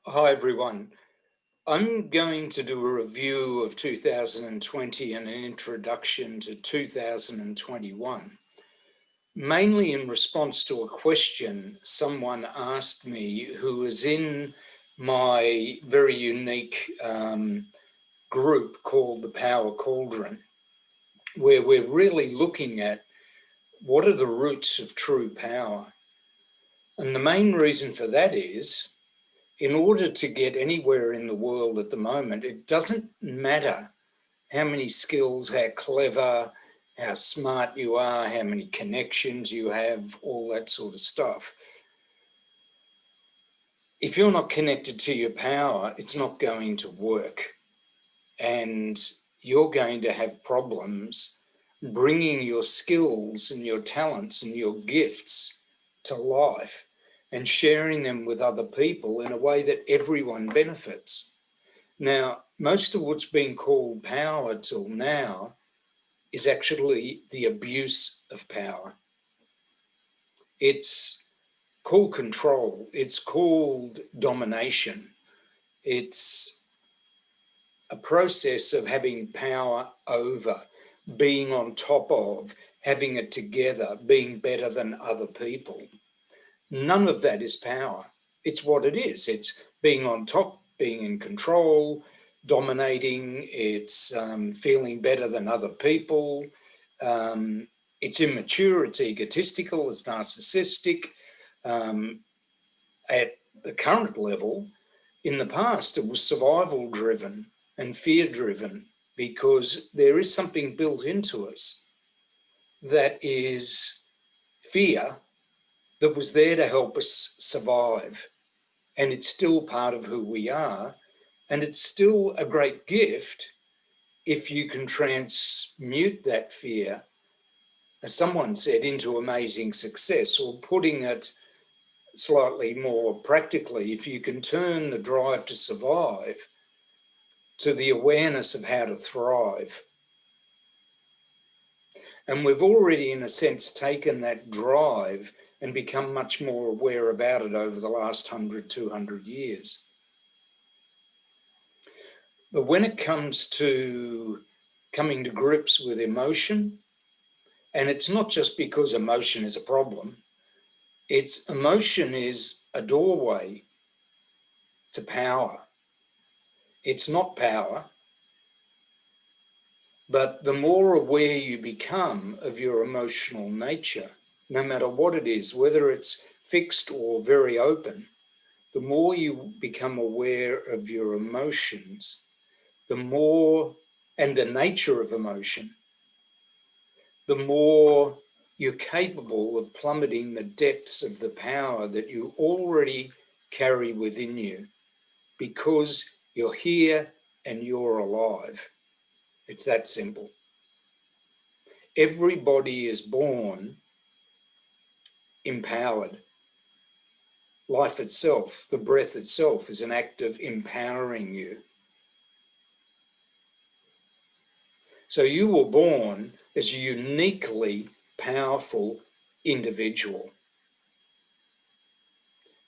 Hi, everyone. I'm going to do a review of 2020 and an introduction to 2021, mainly in response to a question someone asked me who was in my very unique group called the Power Cauldron, where we're really looking at what are the roots of true power. And the main reason for that is, in order to get anywhere in the world at the moment, it doesn't matter how many skills, how clever, how smart you are, how many connections you have, all that sort of stuff. If you're not connected to your power, it's not going to work. And you're going to have problems bringing your skills and your talents and your gifts to life and sharing them with other people in a way that everyone benefits. Now, most of what's been called power till now is actually the abuse of power. It's called control, it's called domination, it's a process of having power over, being on top of, having it together, being better than other people. None of that is power. It's what it is. It's being on top, being in control, dominating. It's feeling better than other people. It's immature, it's egotistical, it's narcissistic. At the current level, in the past, it was survival driven and fear driven because there is something built into us that is fear that was there to help us survive. And it's still part of who we are. And it's still a great gift if you can transmute that fear, as someone said, into amazing success, or putting it slightly more practically, if you can turn the drive to survive to the awareness of how to thrive. And we've already, in a sense, taken that drive and become much more aware about it over the last 100, 200 years. But when it comes to coming to grips with emotion, and it's not just because emotion is a problem, it's emotion is a doorway to power. It's not power, but the more aware you become of your emotional nature, no matter what it is, whether it's fixed or very open, the more you become aware of your emotions, the more, and the nature of emotion, the more you're capable of plummeting the depths of the power that you already carry within you because you're here and you're alive. It's that simple. Everybody is born empowered. Life itself, the breath itself, is an act of empowering you. So you were born as a uniquely powerful individual.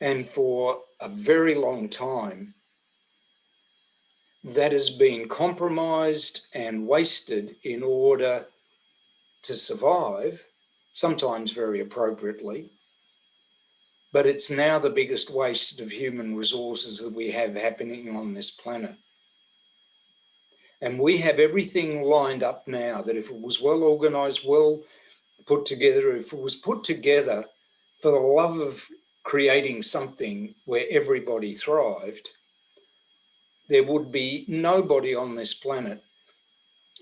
And for a very long time, that has been compromised and wasted in order to survive, sometimes very appropriately. But it's now the biggest waste of human resources that we have happening on this planet. And we have everything lined up now that if it was well organized, well put together, if it was put together for the love of creating something where everybody thrived, there would be nobody on this planet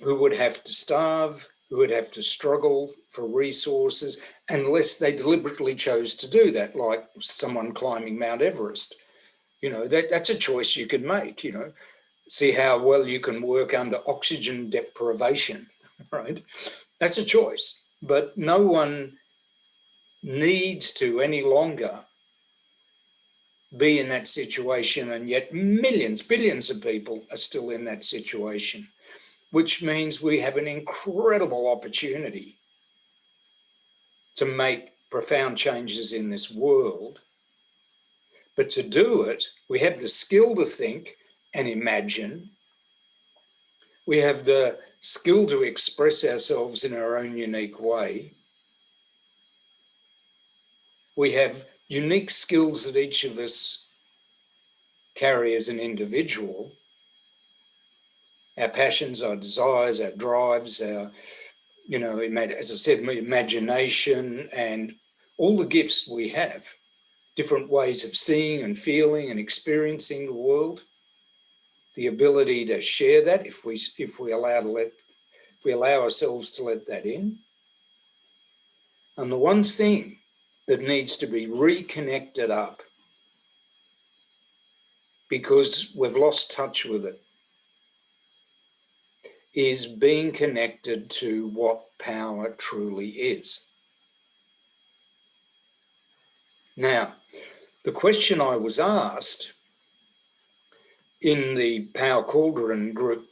who would have to starve, who would have to struggle for resources, unless they deliberately chose to do that, like someone climbing Mount Everest. You know, that's a choice you can make, you know, see how well you can work under oxygen deprivation, right? That's a choice, but no one needs to any longer be in that situation, and yet millions, billions of people are still in that situation, which means we have an incredible opportunity to make profound changes in this world But to do it, we have the skill to think and imagine. We have the skill to express ourselves in our own unique way. We have unique skills that each of us carry as an individual. Our passions, our desires, our drives, our, as I said, imagination, and all the gifts we have, different ways of seeing and feeling and experiencing the world, the ability to share that if we allow ourselves to let that in. And the one thing that needs to be reconnected up, because we've lost touch with it, is being connected to what power truly is. Now, the question I was asked in the Power Cauldron group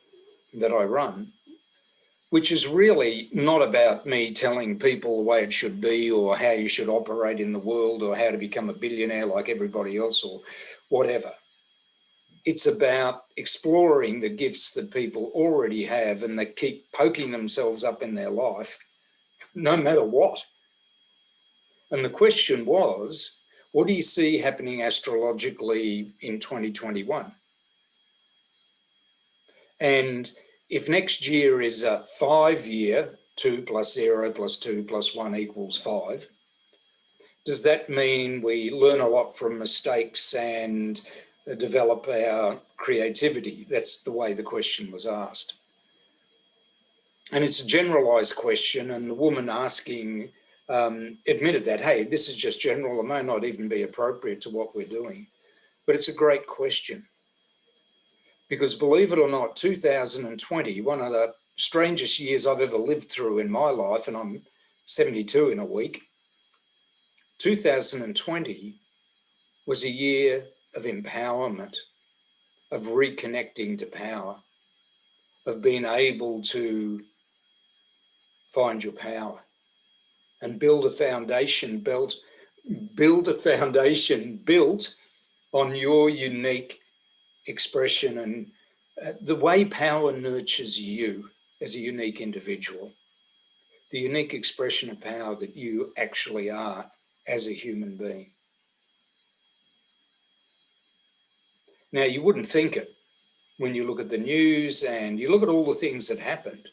that I run, which is really not about me telling people the way it should be or how you should operate in the world or how to become a billionaire like everybody else or whatever. It's about exploring the gifts that people already have and that keep poking themselves up in their life, no matter what. And the question was, what do you see happening astrologically in 2021? And if next year is a 5-year, 2 + 0 + 2 + 1 = 5, does that mean we learn a lot from mistakes and develop our creativity? That's the way the question was asked. And it's a generalized question, and the woman asking admitted that, hey, this is just general, it may not even be appropriate to what we're doing. But it's a great question. Because believe it or not, 2020, one of the strangest years I've ever lived through in my life, and I'm 72 in a week, 2020 was a year of empowerment, of reconnecting to power, of being able to find your power and build a foundation built on your unique expression and the way power nurtures you as a unique individual, the unique expression of power that you actually are as a human being. Now, you wouldn't think it when you look at the news and you look at all the things that happened.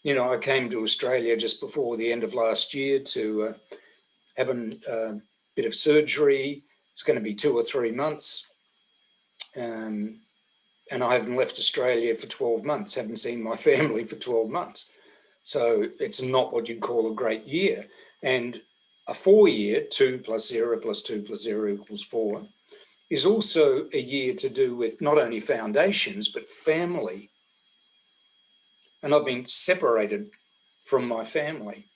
I came to Australia just before the end of last year to have a bit of surgery. It's going to be 2 or 3 months. And I haven't left Australia for 12 months, haven't seen my family for 12 months. So it's not what you'd call a great year. And a 4-year, 2 + 0 + 2 + 0 = 4, is also a year to do with not only foundations, but family. And I've been separated from my family.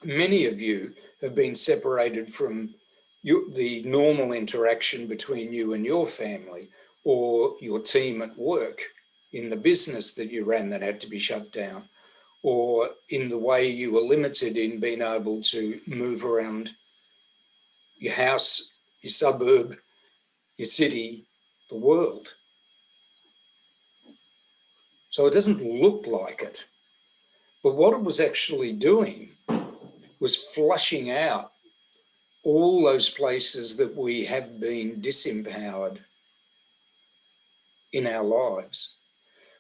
Many of you have been separated from the normal interaction between you and your family, or your team at work, in the business that you ran that had to be shut down, or in the way you were limited in being able to move around your house, your suburb, your city, the world. So it doesn't look like it. But what it was actually doing was flushing out all those places that we have been disempowered in our lives.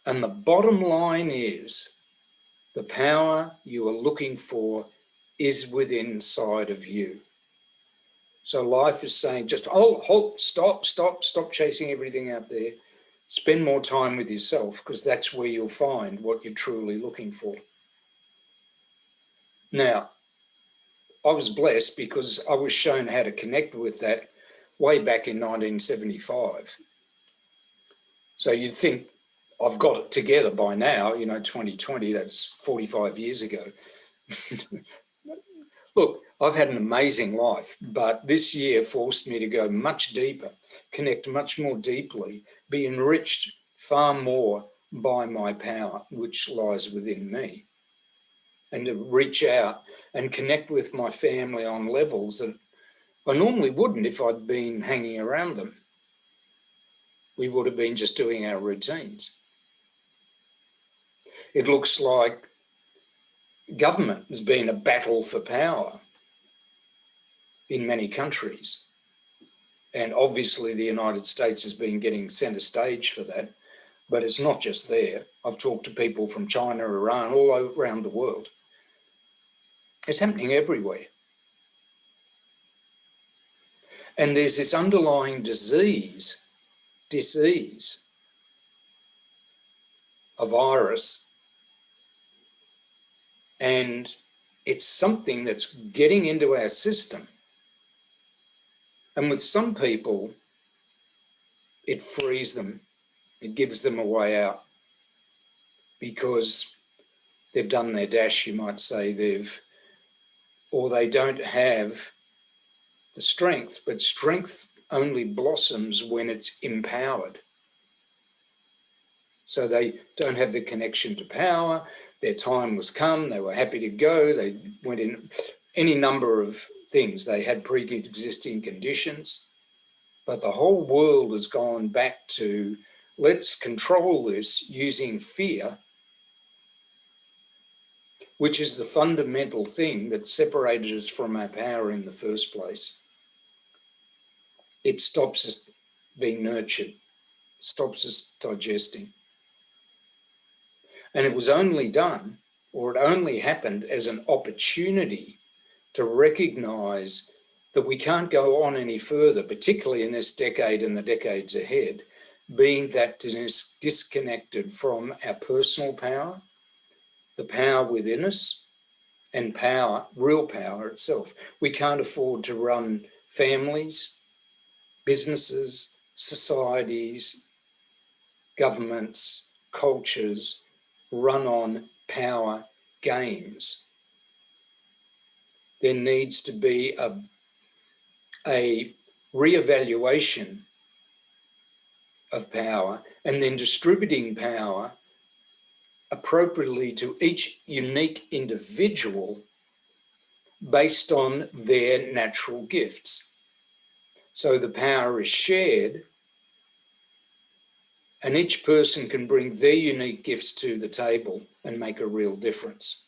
And the bottom line is the power you are looking for is within inside of you. So life is saying, just halt, stop chasing everything out there. Spend more time with yourself, because that's where you'll find what you're truly looking for. Now, I was blessed because I was shown how to connect with that way back in 1975. So you'd think I've got it together by now, 2020, that's 45 years ago. Look, I've had an amazing life, but this year forced me to go much deeper, connect much more deeply, be enriched far more by my power, which lies within me, and to reach out and connect with my family on levels that I normally wouldn't if I'd been hanging around them. We would have been just doing our routines. It looks like government has been a battle for power in many countries. And obviously the United States has been getting centre stage for that, but it's not just there. I've talked to people from China, Iran, all around the world. It's happening everywhere. And there's this underlying disease, a virus, and it's something that's getting into our system. And with some people, it frees them, it gives them a way out because they've done their dash, you might say, or they don't have the strength, but strength only blossoms when it's empowered. So they don't have the connection to power, their time was come, they were happy to go, they went in any number of things, they had pre-existing conditions, but the whole world has gone back to let's control this using fear, which is the fundamental thing that separated us from our power in the first place. It stops us being nurtured, stops us digesting. And it was only done, or it only happened as an opportunity to recognise that we can't go on any further, particularly in this decade and the decades ahead, being that disconnected from our personal power, the power within us, and power, real power itself. We can't afford to run families, businesses, societies, governments, cultures run on power games. There needs to be a re-evaluation of power and then distributing power appropriately to each unique individual based on their natural gifts. So the power is shared and each person can bring their unique gifts to the table and make a real difference.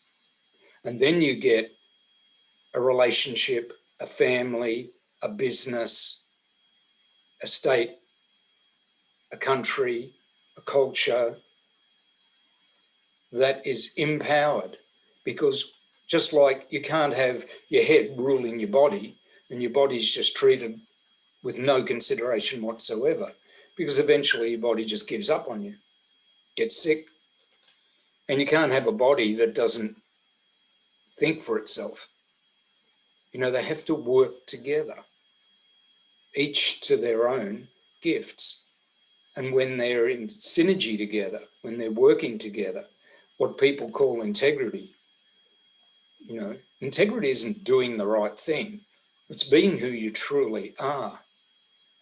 And then you get a relationship, a family, a business, a state, a country, a culture that is empowered. Because just like you can't have your head ruling your body and your body's just treated with no consideration whatsoever, because eventually your body just gives up on you, gets sick. And you can't have a body that doesn't think for itself. You know, they have to work together, each to their own gifts. And when they're in synergy together, when they're working together, what people call integrity, you know, integrity isn't doing the right thing. It's being who you truly are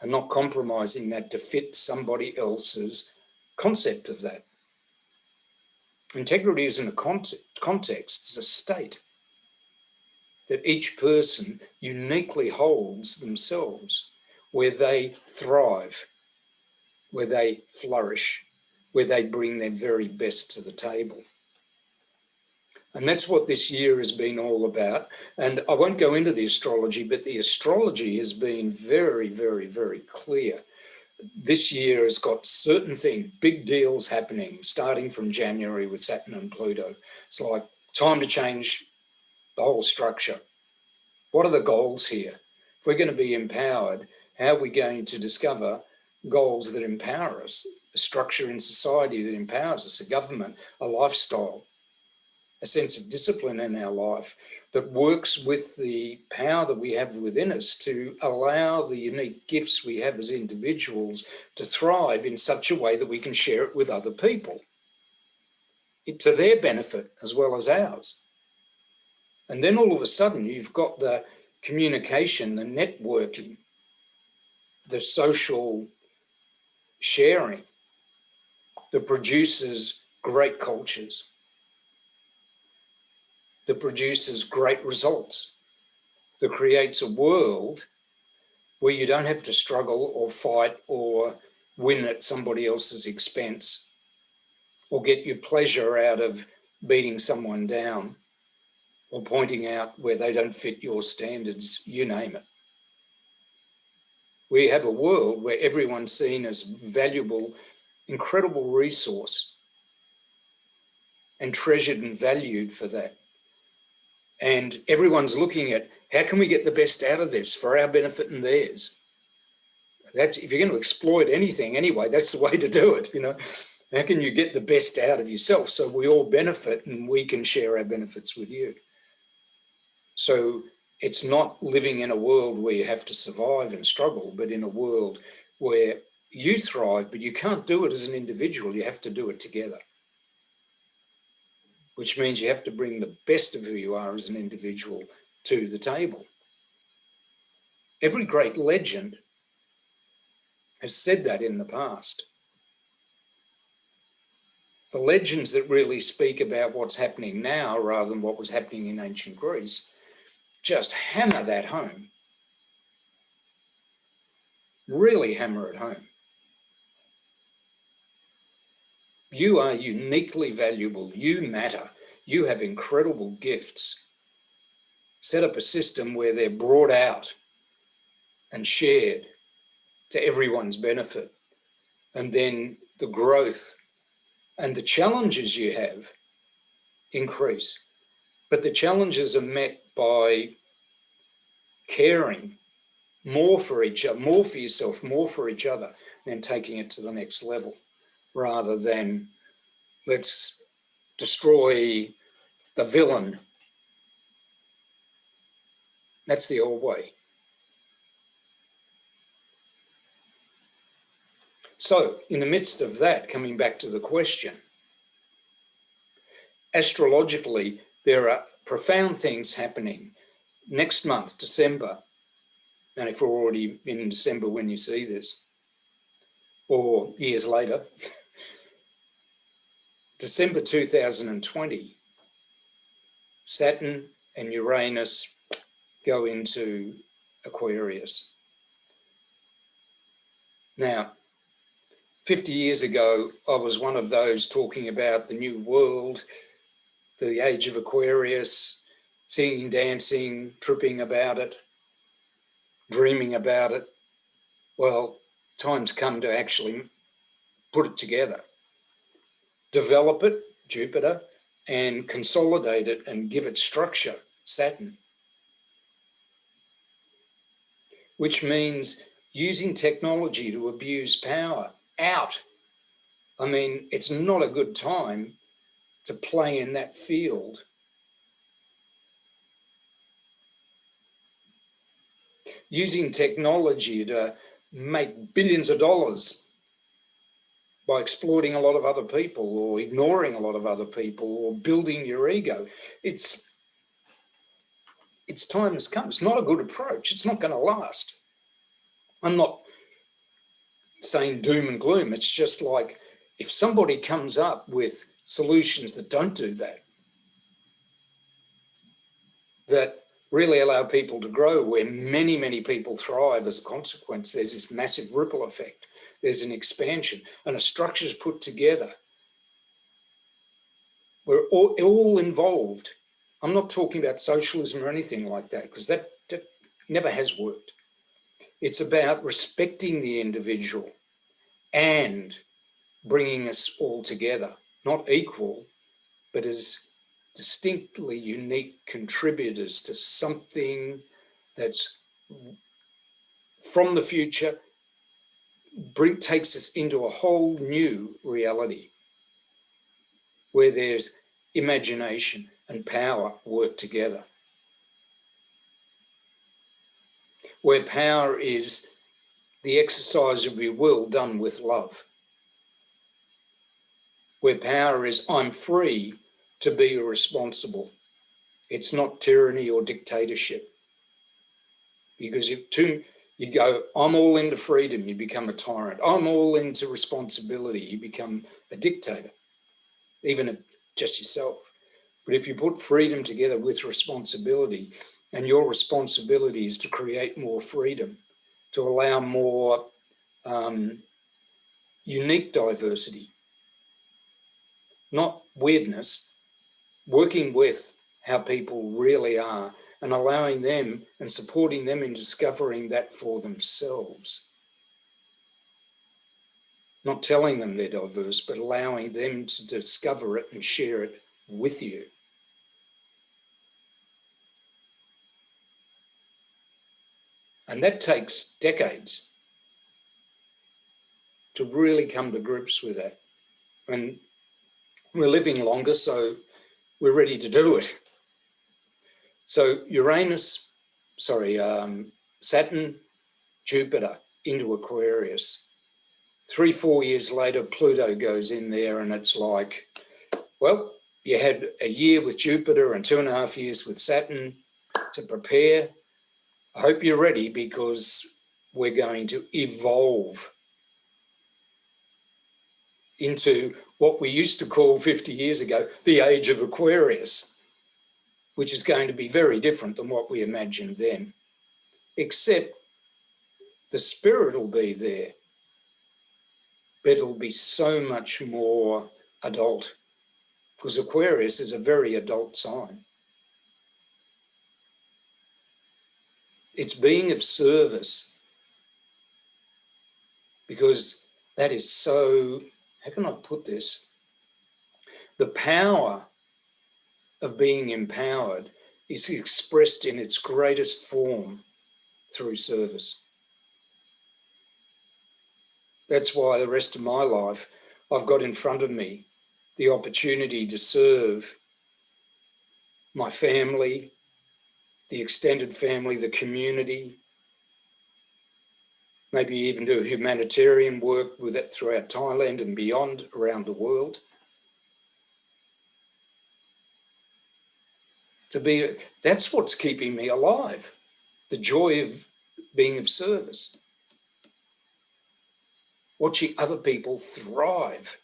and not compromising that to fit somebody else's concept of that. Integrity isn't a context, it's a state that each person uniquely holds themselves, where they thrive, where they flourish, where they bring their very best to the table. And that's what this year has been all about. And I won't go into the astrology, but the astrology has been very, very, very clear. This year has got certain things, big deals happening, starting from January with Saturn and Pluto. It's like time to change the whole structure. What are the goals here? If we're going to be empowered, how are we going to discover goals that empower us, a structure in society that empowers us, a government, a lifestyle, a sense of discipline in our life that works with the power that we have within us to allow the unique gifts we have as individuals to thrive in such a way that we can share it with other people, to their benefit as well as ours. And then all of a sudden you've got the communication, the networking, the social sharing that produces great cultures, that produces great results, that creates a world where you don't have to struggle or fight or win at somebody else's expense or get your pleasure out of beating someone down or pointing out where they don't fit your standards, you name it. We have a world where everyone's seen as valuable, incredible resource and treasured and valued for that. And everyone's looking at how can we get the best out of this for our benefit and theirs. That's, if you're going to exploit anything anyway, that's the way to do it, you know. How can you get the best out of yourself so we all benefit and we can share our benefits with you? So it's not living in a world where you have to survive and struggle, but in a world where you thrive, but you can't do it as an individual. You have to do it together, which means you have to bring the best of who you are as an individual to the table. Every great legend has said that in the past. The legends that really speak about what's happening now rather than what was happening in ancient Greece just hammer that home. Really hammer it home. You are uniquely valuable. You matter. You have incredible gifts. Set up a system where they're brought out and shared to everyone's benefit. And then the growth and the challenges you have increase. But the challenges are met by caring more for each other, more for yourself, more for each other, and taking it to the next level, rather than let's destroy the villain. That's the old way. So in the midst of that, coming back to the question, astrologically, there are profound things happening next month, December, and if we're already in December when you see this, or years later, December 2020, Saturn and Uranus go into Aquarius. Now, 50 years ago, I was one of those talking about the new world, the age of Aquarius, singing, dancing, tripping about it, dreaming about it. Well, time's come to actually put it together, develop it, Jupiter, and consolidate it and give it structure, Saturn. Which means using technology to abuse power, out. I mean, it's not a good time to play in that field. Using technology to make billions of dollars by exploiting a lot of other people or ignoring a lot of other people or building your ego. It's time has come. It's not a good approach. It's not going to last. I'm not saying doom and gloom. It's just like if somebody comes up with solutions that don't do that, that really allow people to grow, where many, many people thrive as a consequence, there's this massive ripple effect. There's an expansion and a structure is put together. We're all involved. I'm not talking about socialism or anything like that, because that never has worked. It's about respecting the individual and bringing us all together, not equal, but as distinctly unique contributors to something that's from the future, takes us into a whole new reality where there's imagination and power work together, where power is the exercise of your will done with love, where power is I'm free to be responsible. It's not tyranny or dictatorship. Because if you go, I'm all into freedom, you become a tyrant. I'm all into responsibility, you become a dictator, even if just yourself. But if you put freedom together with responsibility, and your responsibility is to create more freedom, to allow more unique diversity, not weirdness, working with how people really are and allowing them and supporting them in discovering that for themselves. Not telling them they're diverse, but allowing them to discover it and share it with you. And that takes decades to really come to grips with that. And we're living longer, so we're ready to do it. So Saturn, Jupiter into Aquarius. 3-4 years later, Pluto goes in there and it's like, well, you had a year with Jupiter and 2.5 years with Saturn to prepare. I hope you're ready because we're going to evolve into what we used to call 50 years ago, the age of Aquarius, which is going to be very different than what we imagined then, except the spirit will be there, but it'll be so much more adult because Aquarius is a very adult sign. It's being of service because that is so, how can I put this? The power of being empowered is expressed in its greatest form through service. That's why the rest of my life, I've got in front of me the opportunity to serve my family, the extended family, the community, maybe even do humanitarian work with it throughout Thailand and beyond around the world. That's what's keeping me alive, the joy of being of service. Watching other people thrive.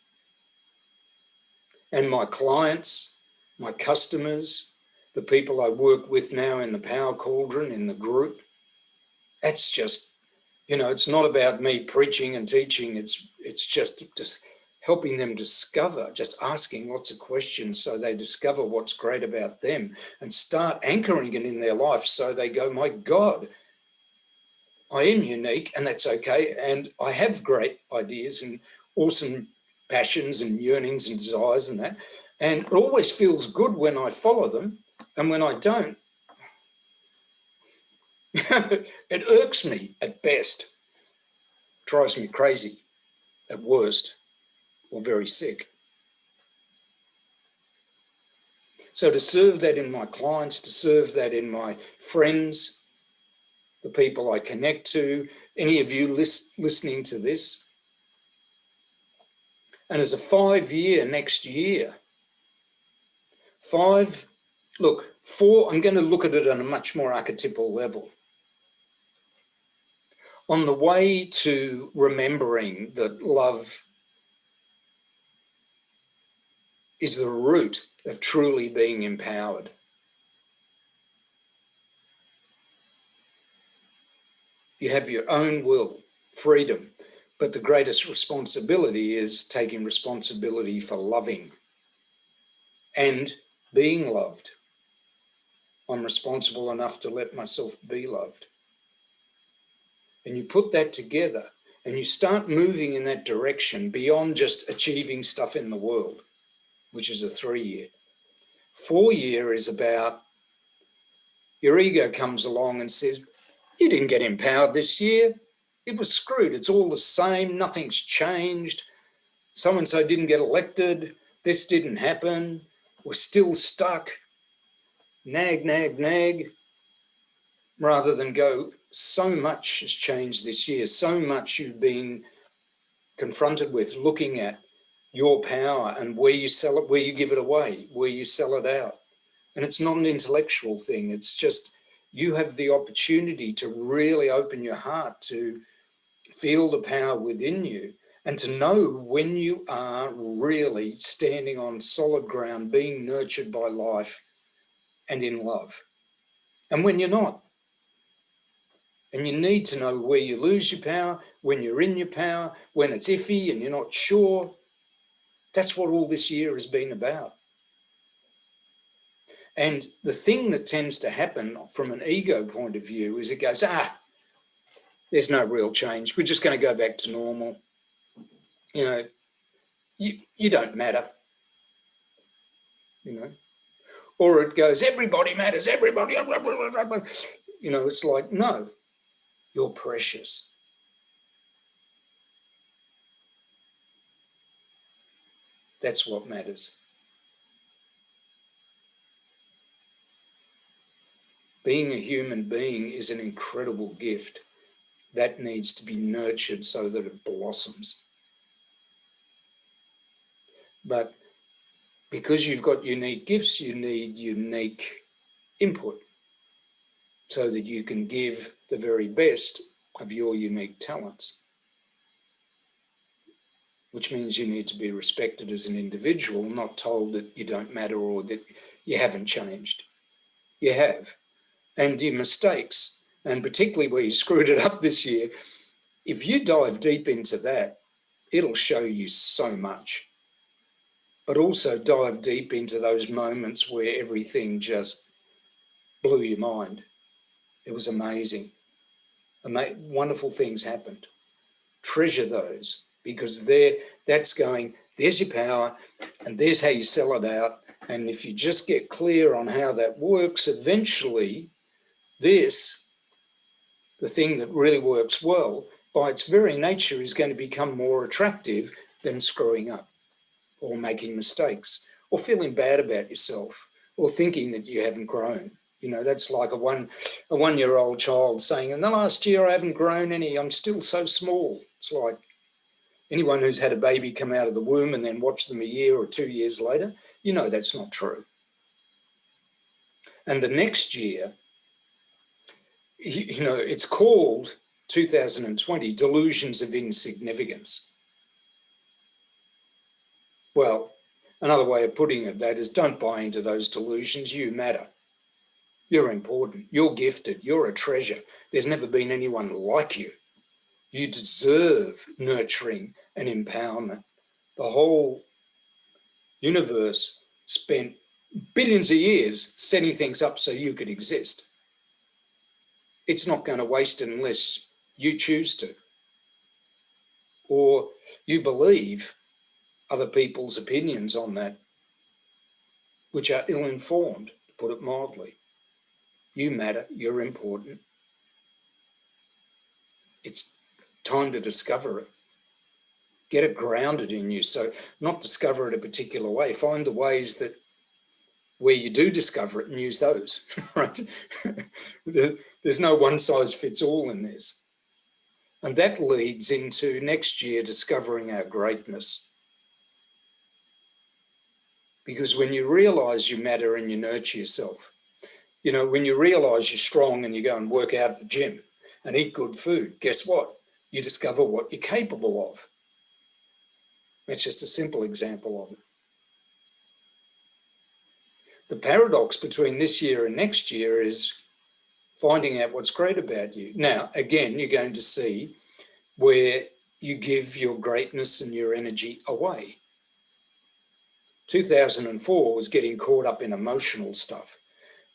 And my clients, my customers, the people I work with now in the Power Cauldron, in the group, that's just, it's not about me preaching and teaching. It's just helping them discover, just asking lots of questions so they discover what's great about them and start anchoring it in their life so they go, my God, I am unique and that's okay. And I have great ideas and awesome passions and yearnings and desires and that. And it always feels good when I follow them. And when I don't, it irks me at best, drives me crazy at worst, or very sick. So to serve that in my clients, to serve that in my friends, the people I connect to, any of you listening to this, and as a 5-year next year, 4, I'm going to look at it on a much more archetypal level. On the way to remembering that love is the root of truly being empowered. You have your own will, freedom, but the greatest responsibility is taking responsibility for loving and being loved. I'm responsible enough to let myself be loved. And you put that together and you start moving in that direction beyond just achieving stuff in the world, which is a 3-year. 4-year is about your ego comes along and says, you didn't get empowered this year. It was screwed. It's all the same. Nothing's changed. So-and-so didn't get elected. This didn't happen. We're still stuck. Nag, nag, nag. Rather than go, so much has changed this year. So much you've been confronted with looking at your power and where you sell it, where you give it away, where you sell it out. And it's not an intellectual thing. It's just you have the opportunity to really open your heart to feel the power within you and to know when you are really standing on solid ground, being nurtured by life and in love, and when you're not. And you need to know where you lose your power, when you're in your power, when it's iffy and you're not sure. That's what all this year has been about. And the thing that tends to happen from an ego point of view is it goes, there's no real change. We're just going to go back to normal. You know, you don't matter. You know, or it goes, everybody matters, everybody. You know, it's like, no, you're precious. That's what matters. Being a human being is an incredible gift that needs to be nurtured so that it blossoms. But because you've got unique gifts, you need unique input so that you can give the very best of your unique talents, which means you need to be respected as an individual, not told that you don't matter or that you haven't changed. You have. And your mistakes, and particularly where you screwed it up this year, if you dive deep into that, it'll show you so much. But also dive deep into those moments where everything just blew your mind. It was amazing. Wonderful things happened. Treasure those, because that's going, there's your power and there's how you sell it out. And if you just get clear on how that works, eventually this, the thing that really works well, by its very nature is going to become more attractive than screwing up or making mistakes or feeling bad about yourself or thinking that you haven't grown. You know, that's like a one-year-old child saying, in the last year I haven't grown any, I'm still so small. It's like anyone who's had a baby come out of the womb and then watch them a year or 2 years later, you know that's not true. And the next year, you know, it's called 2020 Delusions of Insignificance. Well, another way of putting it, that is, don't buy into those delusions. You matter. You're important. You're gifted. You're a treasure. There's never been anyone like you. You deserve nurturing and empowerment. The whole universe spent billions of years setting things up so you could exist. It's not going to waste it unless you choose to, or you believe other people's opinions on that, which are ill-informed, to put it mildly. You matter, you're important. It's time to discover it. Get it grounded in you. So not discover it a particular way. Find the ways that where you do discover it and use those, right? There's no one size fits all in this. And that leads into next year discovering our greatness. Because when you realize you matter and you nurture yourself, you know, when you realize you're strong and you go and work out at the gym and eat good food, guess what? You discover what you're capable of. That's just a simple example of it. The paradox between this year and next year is finding out what's great about you. Now, again, you're going to see where you give your greatness and your energy away. 2004 was getting caught up in emotional stuff,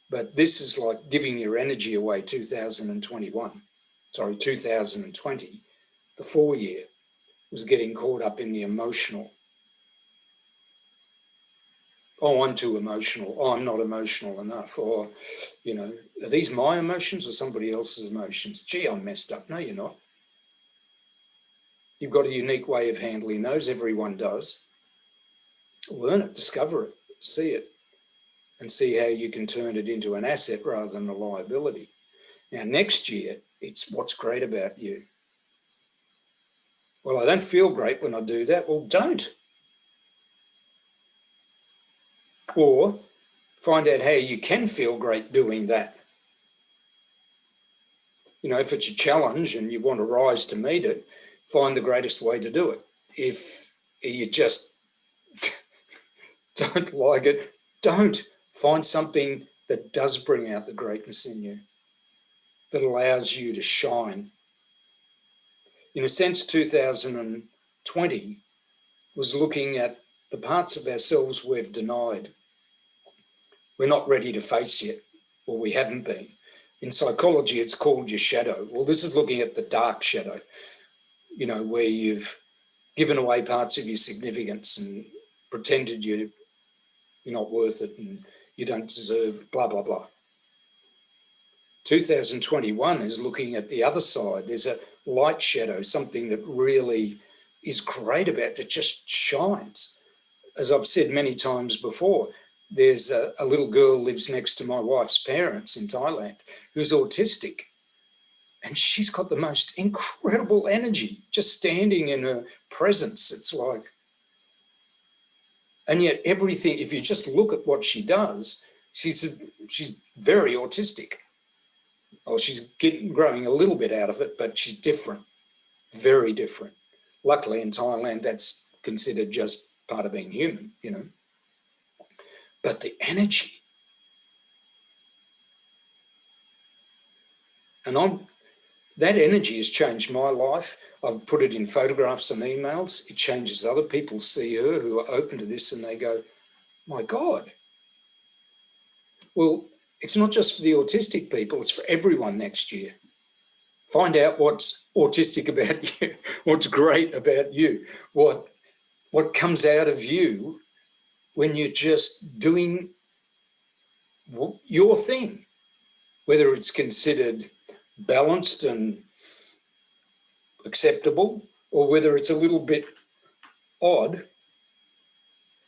but this is like giving your energy away. 2020, the 4-year, was getting caught up in the emotional. Oh, I'm too emotional. Oh, I'm not emotional enough. Or, you know, are these my emotions or somebody else's emotions? Gee, I'm messed up. No, you're not. You've got a unique way of handling those. Everyone does. Learn it, discover it, see it, and see how you can turn it into an asset rather than a liability. Now, next year, it's what's great about you. Well, I don't feel great when I do that. Well, don't. Or find out how you can feel great doing that. You know, if it's a challenge and you want to rise to meet it, find the greatest way to do it. If you just don't like it, don't. Find something that does bring out the greatness in you. that allows you to shine. In a sense, 2020 was looking at the parts of ourselves we've denied. We're not ready to face yet, or we haven't been. In psychology, it's called your shadow. Well, this is looking at the dark shadow, you know, where you've given away parts of your significance and pretended you're not worth it and you don't deserve, blah, blah, blah. 2021 is looking at the other side. There's a light shadow, something that really is great about, that just shines. As I've said many times before, there's a little girl lives next to my wife's parents in Thailand who's autistic. And she's got the most incredible energy, just standing in her presence. It's like, and yet everything, if you just look at what she does, she's very autistic. Oh, she's growing a little bit out of it, but she's different, very different. Luckily in Thailand, that's considered just part of being human, you know. But the energy. And that energy has changed my life. I've put it in photographs and emails. It changes other people see her who are open to this and they go, my God. Well, it's not just for the autistic people, it's for everyone next year. Find out what's autistic about you, what's great about you, what comes out of you when you're just doing your thing, whether it's considered balanced and acceptable or whether it's a little bit odd.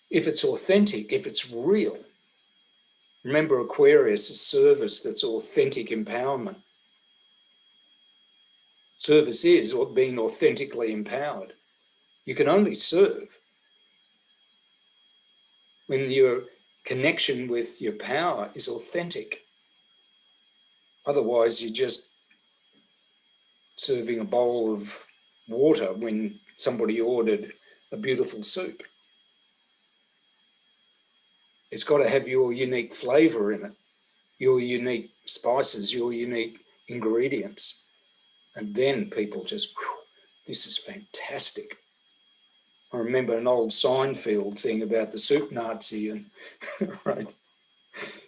If it's authentic, if it's real. Remember, Aquarius is service, that's authentic empowerment. Service is being authentically empowered. You can only serve when your connection with your power is authentic. Otherwise, you're just serving a bowl of water when somebody ordered a beautiful soup. It's got to have your unique flavour in it, your unique spices, your unique ingredients. And then people just, whew, this is fantastic. I remember an old Seinfeld thing about the soup Nazi and right,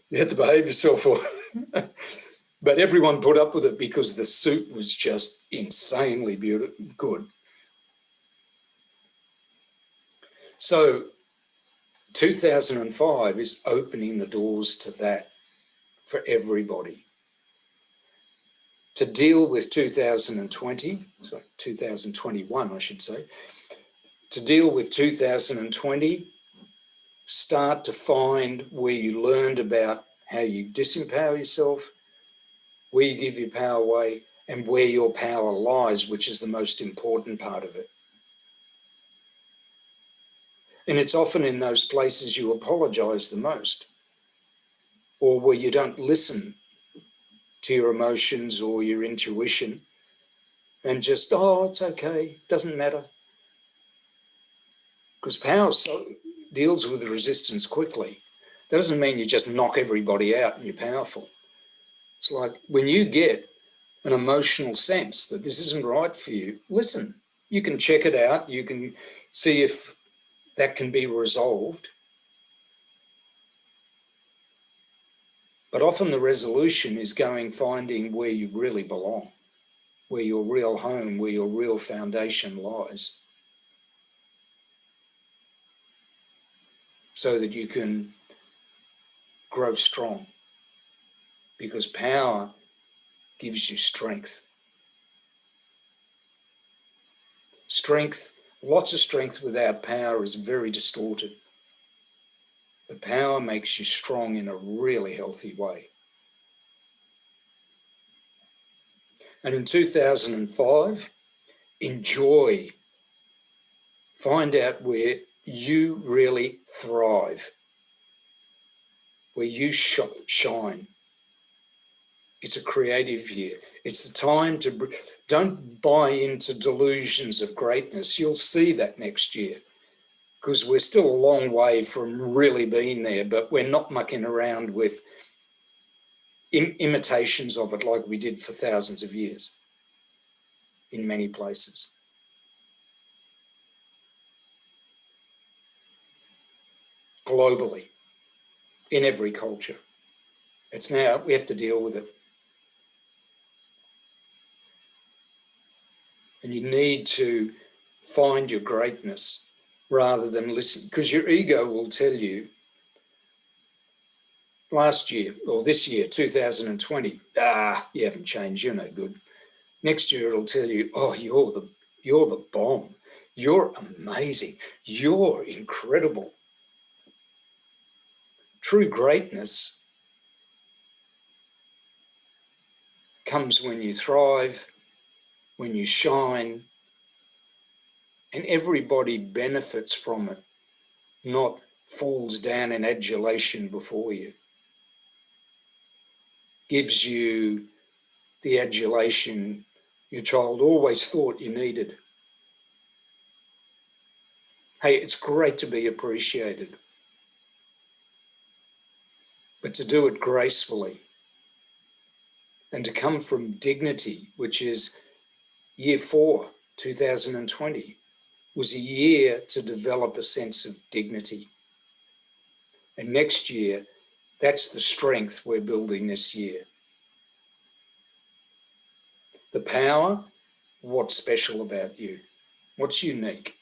you had to behave yourself. But everyone put up with it because the soup was just insanely beautiful, good. So 2005 is opening the doors to that for everybody. To deal with 2021, I should say, to deal with 2020, start to find where you learned about how you disempower yourself, where you give your power away, and where your power lies, which is the most important part of it. And it's often in those places you apologize the most, or where you don't listen to your emotions or your intuition and just, oh, it's okay, doesn't matter. Because power deals with the resistance quickly. That doesn't mean you just knock everybody out and you're powerful. It's like when you get an emotional sense that this isn't right for you, listen, you can check it out. You can see if that can be resolved. But often the resolution is finding where you really belong, where your real home, where your real foundation lies, so that you can grow strong, because power gives you strength. Strength, lots of strength without power is very distorted. But power makes you strong in a really healthy way. And in 2005, enjoy. Find out where you really thrive, where you shine. It's a creative year. It's the time to, don't buy into delusions of greatness. You'll see that next year, because we're still a long way from really being there, but we're not mucking around with imitations of it like we did for thousands of years in many places. Globally, in every culture. It's now, we have to deal with it. And you need to find your greatness rather than listen, because your ego will tell you, last year or this year, 2020, you haven't changed, you're no good. Next year it'll tell you, oh, you're the bomb. You're amazing. You're incredible. True greatness comes when you thrive, when you shine, and everybody benefits from it, not falls down in adulation before you. Gives you the adulation your child always thought you needed. Hey, it's great to be appreciated, but to do it gracefully and to come from dignity, which is year 4, 2020, was a year to develop a sense of dignity. And next year, that's the strength we're building this year. The power, what's special about you? What's unique?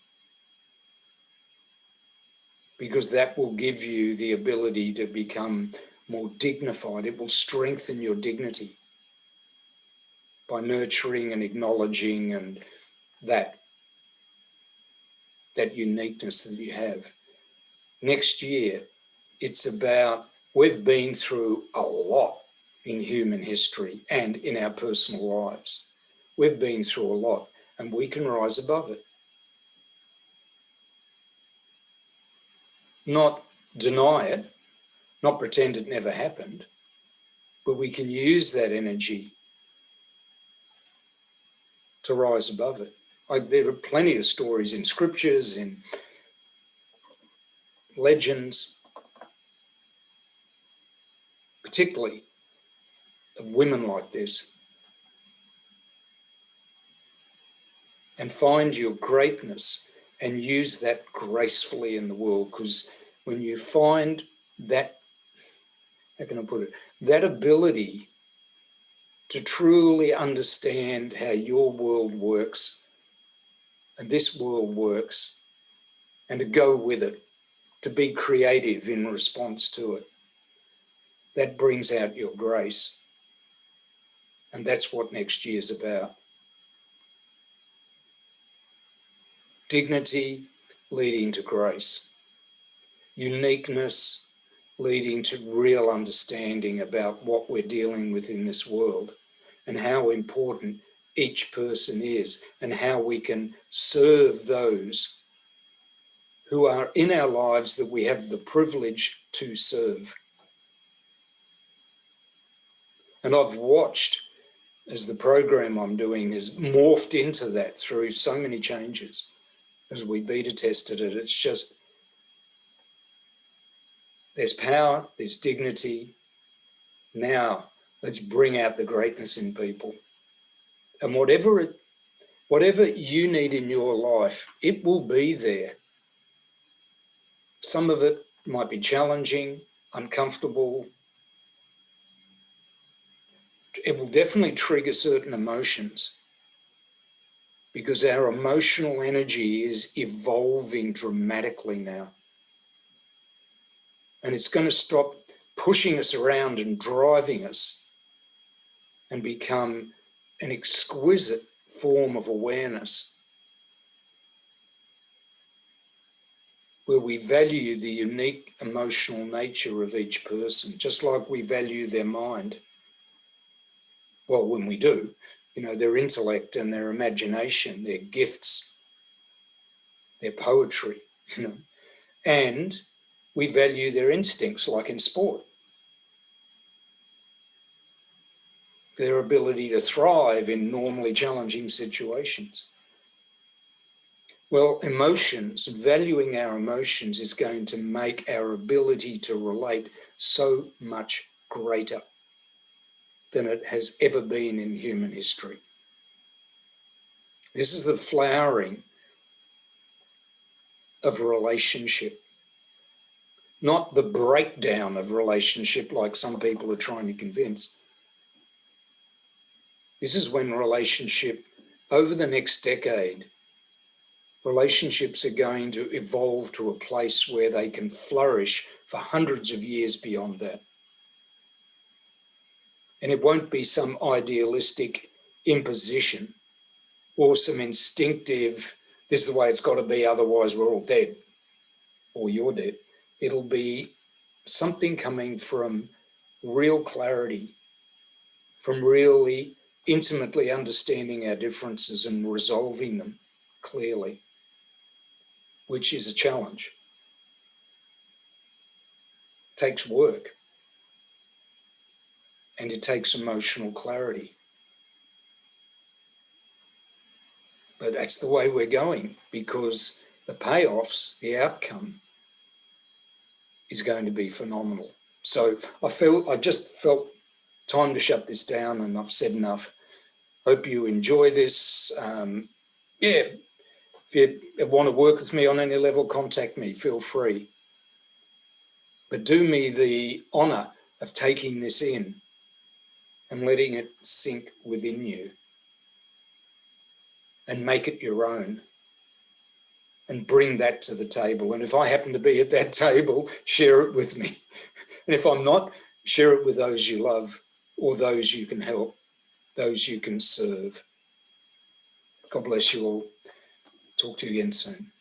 Because that will give you the ability to become more dignified. It will strengthen your dignity by nurturing and acknowledging and that uniqueness that you have. Next year, it's about, we've been through a lot in human history and in our personal lives. We've been through a lot and we can rise above it. Not deny it, not pretend it never happened, but we can use that energy to rise above it. There are plenty of stories in scriptures, in legends, particularly of women like this. And find your greatness and use that gracefully in the world, because when you find that, how can I put it, that ability to truly understand how your world works and this world works, and to go with it, to be creative in response to it, that brings out your grace. And that's what next year's about. Dignity leading to grace. Uniqueness leading to real understanding about what we're dealing with in this world and how important each person is and how we can serve those who are in our lives that we have the privilege to serve. And I've watched as the program I'm doing has morphed into that through so many changes as we beta tested it. It's just, there's power, there's dignity. Now let's bring out the greatness in people. And whatever you need in your life, it will be there. Some of it might be challenging, uncomfortable. It will definitely trigger certain emotions because our emotional energy is evolving dramatically now. And it's going to stop pushing us around and driving us and become an exquisite form of awareness where we value the unique emotional nature of each person, just like we value their mind. Well, when we do, their intellect and their imagination, their gifts, their poetry, and we value their instincts, like in sport. Their ability to thrive in normally challenging situations. Well, emotions, valuing our emotions is going to make our ability to relate so much greater. than it has ever been in human history. This is the flowering of relationship, not the breakdown of relationship like some people are trying to convince. This is when relationship, over the next decade, relationships are going to evolve to a place where they can flourish for hundreds of years beyond that. And it won't be some idealistic imposition or some instinctive, this is the way it's got to be, otherwise we're all dead, or you're dead. It'll be something coming from real clarity, from really intimately understanding our differences and resolving them clearly, which is a challenge. It takes work, and it takes emotional clarity. But that's the way we're going, because the payoffs, the outcome, is going to be phenomenal. So I just felt time to shut this down, and I've said enough. Hope you enjoy this. If you want to work with me on any level, contact me, feel free. But do me the honour of taking this in and letting it sink within you and make it your own and bring that to the table. And if I happen to be at that table, share it with me. And if I'm not, share it with those you love or those you can help, those you can serve. God bless you all. Talk to you again soon.